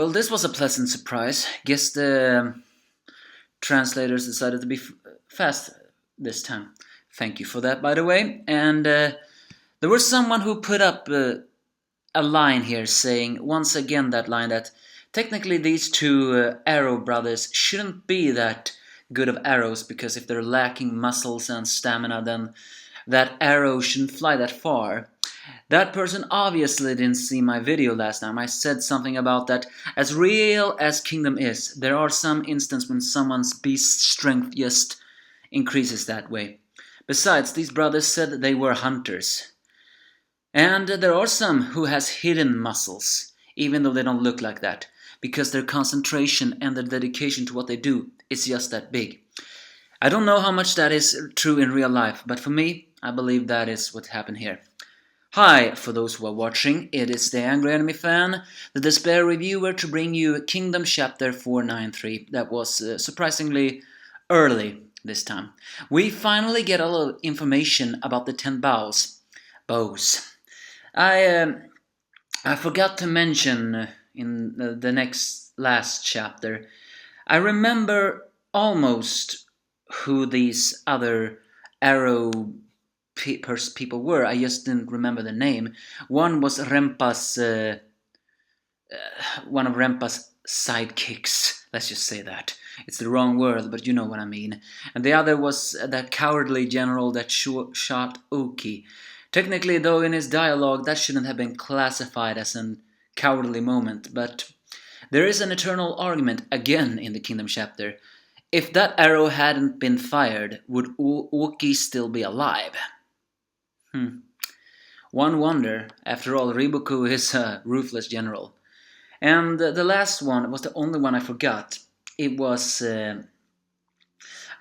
Well, this was a pleasant surprise. Guess the translators decided to be fast this time. Thank you for that, by the way. And there was someone who put up a line here saying, once again, that line that technically these two arrow brothers shouldn't be that good of arrows, because if they're lacking muscles and stamina, then that arrow shouldn't fly that far. That person obviously didn't see my video last time. I said something about that. As real as Kingdom is, there are some instances when someone's beast strength just increases that way. Besides, these brothers said they were hunters. And there are some who has hidden muscles, even though they don't look like that, because their concentration and their dedication to what they do is just that big. I don't know how much that is true in real life, but for me, I believe that is what happened here. Hi, for those who are watching, it is the Angry Enemy Fan, the Despair Reviewer, to bring you Kingdom Chapter 493. That was surprisingly early this time. We finally get a little information about the 10 bows. I forgot to mention in the last chapter, I remember almost who these other arrow people were. I just didn't remember the name. One was Rempa's, one of Rempa's sidekicks. Let's just say that. It's the wrong word, but you know what I mean. And the other was that cowardly general that shot Oki. Technically, though, in his dialogue, that shouldn't have been classified as a cowardly moment, but there is an eternal argument again in the Kingdom chapter. If that arrow hadn't been fired, would Oki still be alive? One wonder. After all, Riboku is a ruthless general. And the last one was the only one I forgot. It was, I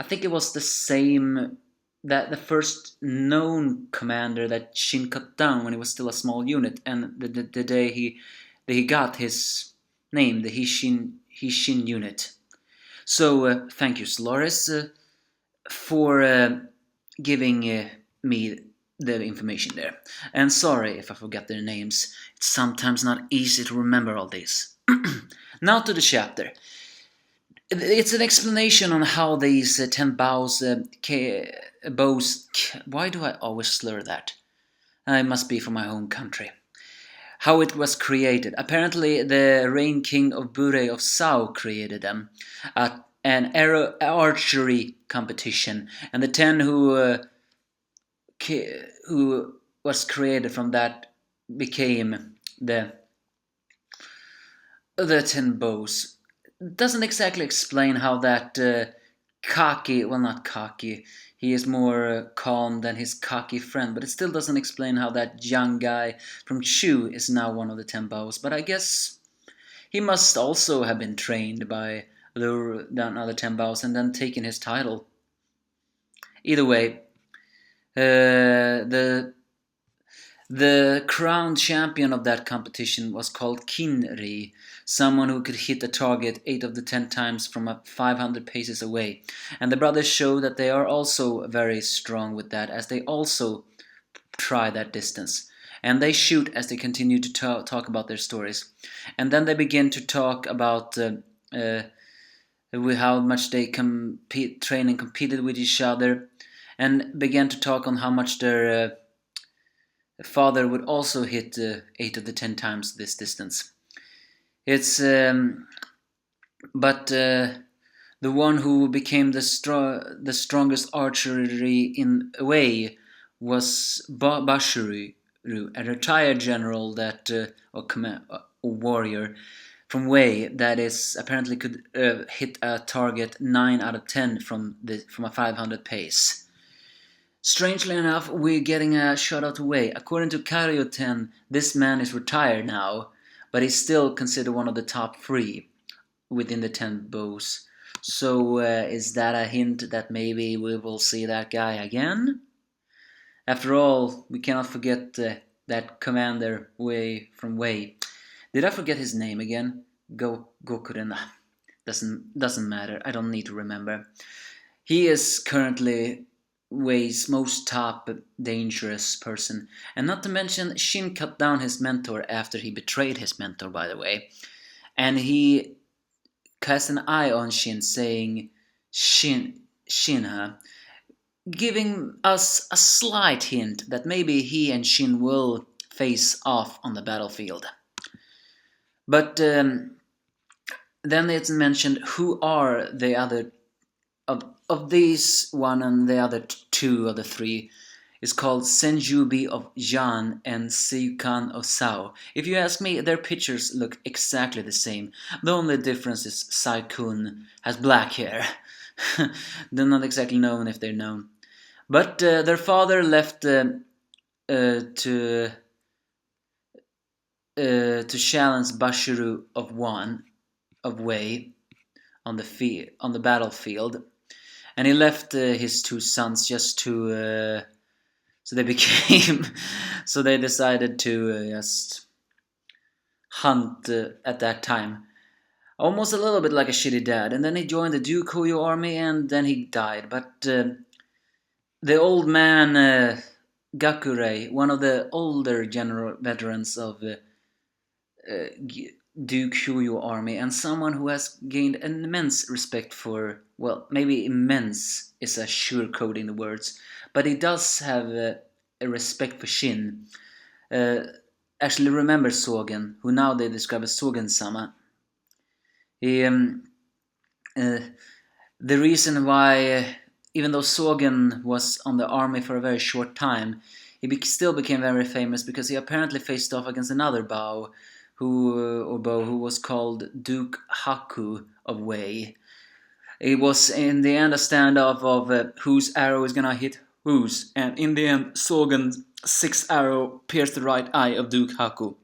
think it was the same, that the first known commander that Shin cut down when he was still a small unit, and the day he got his name, the Hishin unit. So thank you, Solaris, for giving me the information there. And sorry if I forgot their names. It's sometimes not easy to remember all this. Now to the chapter. It's an explanation on how these 10 bows, why do I always slur that? It must be from my home country. How it was created. Apparently the Rain King of Bure of Sao created them. An archery competition. And the 10 who was created from that became the 10 bows. Doesn't exactly explain how that cocky, well, not cocky, he is more calm than his cocky friend, but it still doesn't explain how that young guy from Chu is now one of the 10 bows. But I guess he must also have been trained by the other 10 bows and then taken his title. Either way, the crowned champion of that competition was called Kinri, someone who could hit a target 8 of the 10 times from 500 paces away. And the brothers show that they are also very strong with that, as they also try that distance. And they shoot as they continue to talk about their stories. And then they begin to talk about how much they train and competed with each other, and began to talk on how much their father would also hit 8 of the 10 times this distance. It's but the one who became the strongest archery in a way was Bashuru, a retired general that or warrior from Wei that is apparently could hit a target 9 out of 10 from a 500 pace. Strangely enough, we're getting a shout out to Wei. According to Kario 10, this man is retired now, but he's still considered one of the top 3 within the 10 bows. So is that a hint that maybe we will see that guy again? After all, we cannot forget that commander Wei from Wei. Did I forget his name again? Gokurena. Doesn't matter. I don't need to remember. He is currently Wei's most top dangerous person, and not to mention Shin cut down his mentor after he betrayed his mentor, by the way. and he cast an eye on Shin, saying, Shinha, giving us a slight hint that maybe he and Shin will face off on the battlefield. But then it's mentioned who are the other of these one, and the other two of the three is called Senjubi of Yan and Seiyukan of Sao. If you ask me, their pictures look exactly the same. The only difference is Saikun has black hair. They're not exactly known if they're known. But their father left to challenge Bashiru of Wei on the battlefield, and he left his two sons just to so they became so they decided to just hunt at that time, almost a little bit like a shitty dad. And then he joined the Dukoyo army, and then he died. But the old man Gakurei, one of the older general veterans of Duke Shuyo army, and someone who has gained an immense respect for, well, maybe immense is a sugarcoating the words, but he does have a respect for Shin. Actually remembers Sogen, who now they describe as Sogen-sama. The reason why, even though Sogen was on the army for a very short time, he still became very famous because he apparently faced off against another Bao who was called Duke Haku of Wei. It was in the end a standoff of whose arrow is gonna hit whose, and in the end Sogen's sixth arrow pierced the right eye of Duke Haku.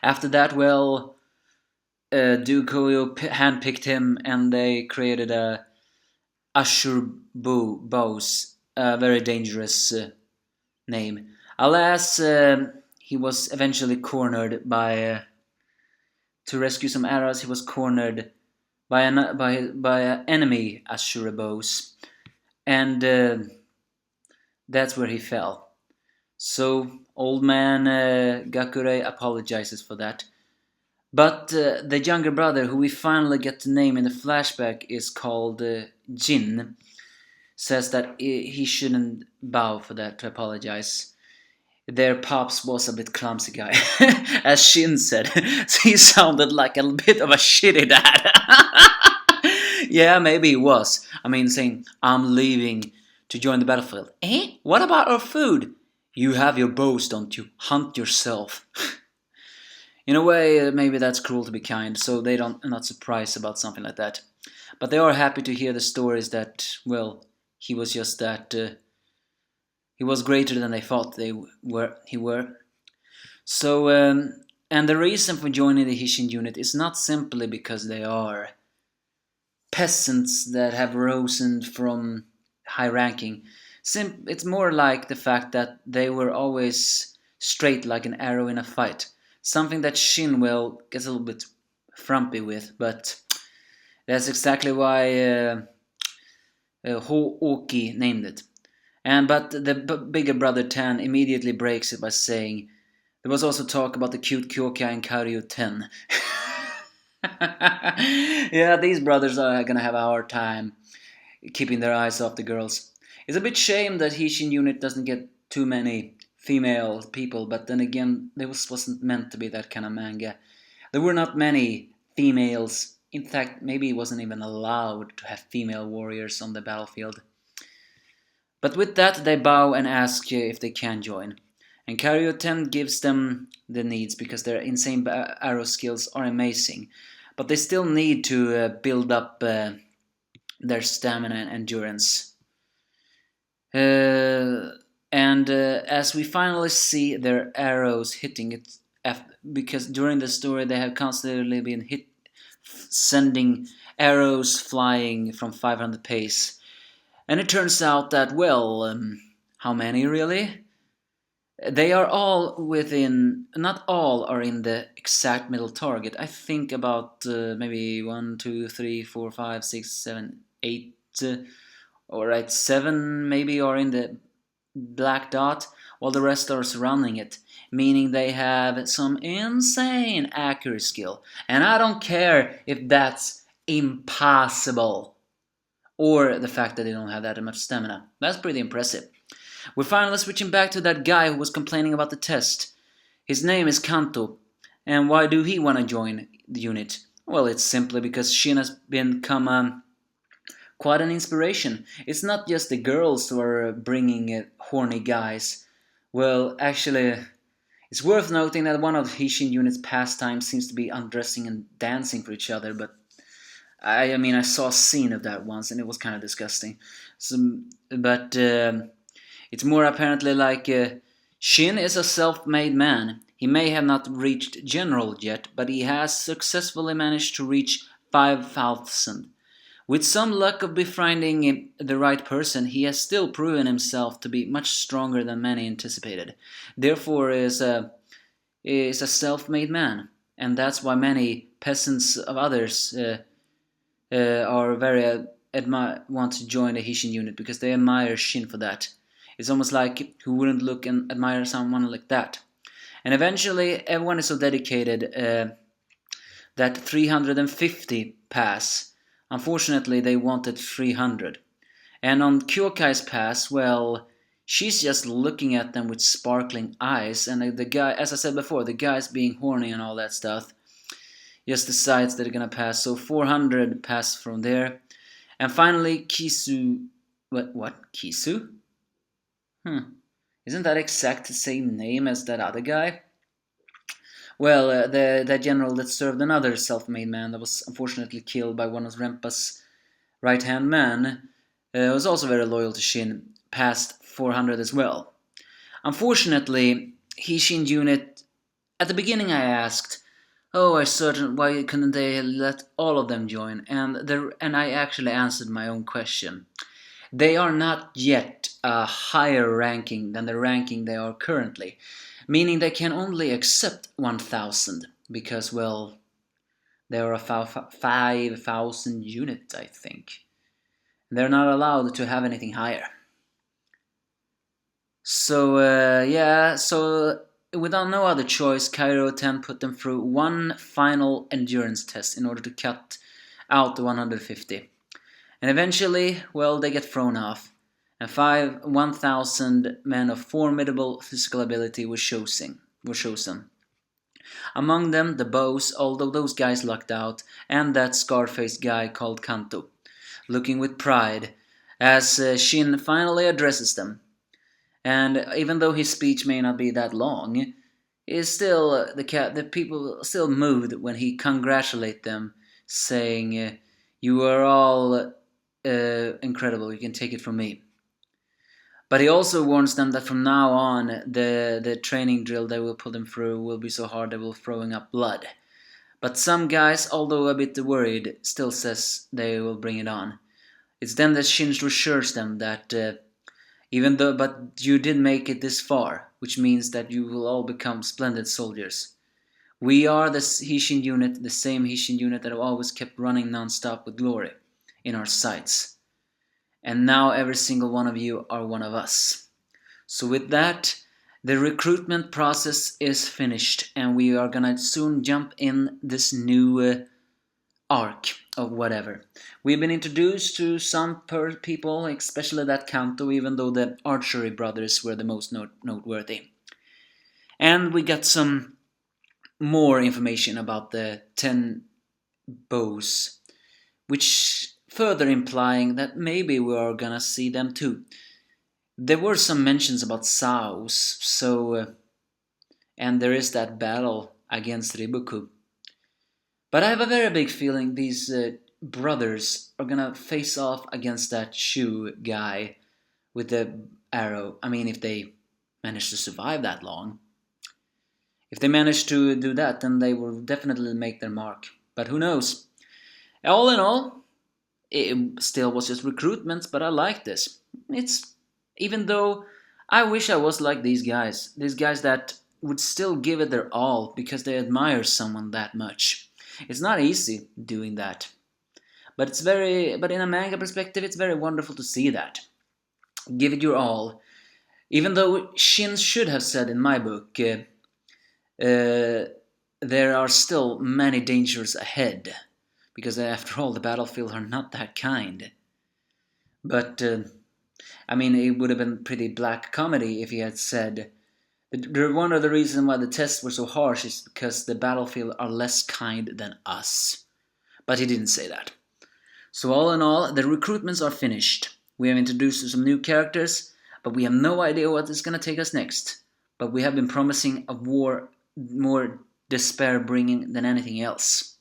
After that, well, Duke Hoyo handpicked him, and they created a Ashurbows, a very dangerous name. Alas, he was eventually cornered by to rescue some arrows. He was cornered by an enemy Ashurbows, and that's where he fell. So old man Gakurei apologizes for that. But the younger brother, who we finally get to name in the flashback, is called Jin, says that he shouldn't bow for that, to apologize. Their pops was a bit clumsy guy, as Shin said. So he sounded like a bit of a shitty dad. Yeah, maybe he was. I mean, saying, I'm leaving to join the battlefield. Eh? What about our food? You have your bows, don't you? Hunt yourself. In a way, maybe that's cruel to be kind, so they are not surprised about something like that. But they are happy to hear the stories that, well, he was just that... he was greater than they thought he were. So, and the reason for joining the Hishin unit is not simply because they are peasants that have risen from high ranking. It's more like the fact that they were always straight like an arrow in a fight. Something that Shin, well, gets a little bit frumpy with, but that's exactly why Ho-Oki named it. But the bigger brother Tan immediately breaks it by saying, there was also talk about the cute Kyokai and Karyu 10. Yeah, these brothers are gonna have a hard time keeping their eyes off the girls. It's a bit shame that Hishin unit doesn't get too many female people, but then again, this wasn't meant to be that kind of manga. There were not many females. In fact, maybe it wasn't even allowed to have female warriors on the battlefield. But with that, they bow and ask if they can join. And Karyoten gives them the needs because their insane arrow skills are amazing. But they still need to build up their stamina and endurance. And as we finally see their arrows hitting it, because during the story they have constantly been sending arrows flying from 500 pace. And it turns out that, well, how many really? They are all within, not all are in the exact middle target. I think about maybe 1, 2, 3, 4, 5, 6, 7, 8, alright, 7 maybe are in the black dot, while the rest are surrounding it, meaning they have some insane accuracy skill. And I don't care if that's impossible, or the fact that they don't have that much stamina. That's pretty impressive. We're finally switching back to that guy who was complaining about the test. His name is Kanto, and why do he want to join the unit? Well, it's simply because Shin has become quite an inspiration. It's not just the girls who are bringing horny guys. Well, actually, it's worth noting that one of Hishin unit's pastimes seems to be undressing and dancing for each other, but I mean, I saw a scene of that once and it was kind of disgusting. But it's more apparently like Shin is a self-made man. He may have not reached general yet, but he has successfully managed to reach 5,000. With some luck of befriending the right person, he has still proven himself to be much stronger than many anticipated. Therefore, is a self-made man, and that's why many peasants of others are very want to join the Hishin unit, because they admire Shin for that. It's almost like who wouldn't look and admire someone like that. And eventually, everyone is so dedicated that 350 pass. Unfortunately, they wanted 300. And on Kyokai's pass, well, she's just looking at them with sparkling eyes. And the guy, as I said before, the guy's being horny and all that stuff, just decides that they're gonna pass. So 400 pass from there. And finally, Kisu... What? Kisu? Isn't that exact the same name as that other guy? Well, the general that served another self-made man that was unfortunately killed by one of Rempa's right-hand men was also very loyal to Shin, passed 400 as well. Unfortunately, Hishin unit... At the beginning I asked, why couldn't they let all of them join? And I actually answered my own question. They are not yet a higher ranking than the ranking they are currently, meaning they can only accept 1,000 because, well, there are 5,000 units, I think. They're not allowed to have anything higher. So, so without no other choice, Cairo 10 put them through one final endurance test in order to cut out the 150. And eventually, well, they get thrown off, and 1,000 men of formidable physical ability were chosen. Among them, the bows, although those guys lucked out, and that scar-faced guy called Kanto, looking with pride, as Shin finally addresses them. And even though his speech may not be that long, is still the people still moved when he congratulates them, saying, "You are all incredible. You can take it from me." But he also warns them that from now on, the training drill they will put them through will be so hard they will throwing up blood. But some guys, although a bit worried, still says they will bring it on. It's then that Shin assures them that but you did make it this far, which means that you will all become splendid soldiers. We are the Hishin unit, the same Hishin unit that have always kept running non-stop with glory in our sights. And now every single one of you are one of us. So with that, the recruitment process is finished, and we are gonna soon jump in this new arc of whatever. We've been introduced to some people, especially that Kanto, even though the archery brothers were the most noteworthy. And we got some more information about the 10 bows, which further implying that maybe we are gonna see them too. There were some mentions about Saos, and there is that battle against Riboku. But I have a very big feeling these brothers are gonna face off against that Shu guy with the arrow. I mean, if they manage to survive that long. If they manage to do that, then they will definitely make their mark. But who knows? All in all, it still was just recruitments, but I like this. Even though I wish I was like these guys that would still give it their all because they admire someone that much. It's not easy doing that, but in a manga perspective, it's very wonderful to see that. Give it your all. Even though Shin should have said in my book, there are still many dangers ahead, because after all, the battlefield are not that kind. But, I mean, it would have been pretty black comedy if he had said, one of the reasons why the tests were so harsh is because the battlefield are less kind than us. But he didn't say that. So all in all, the recruitments are finished. We have introduced some new characters, but we have no idea what is going to take us next. But we have been promising a war more despair bringing than anything else.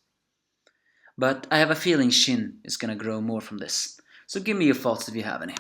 But I have a feeling Shin is going to grow more from this. So give me your thoughts if you have any.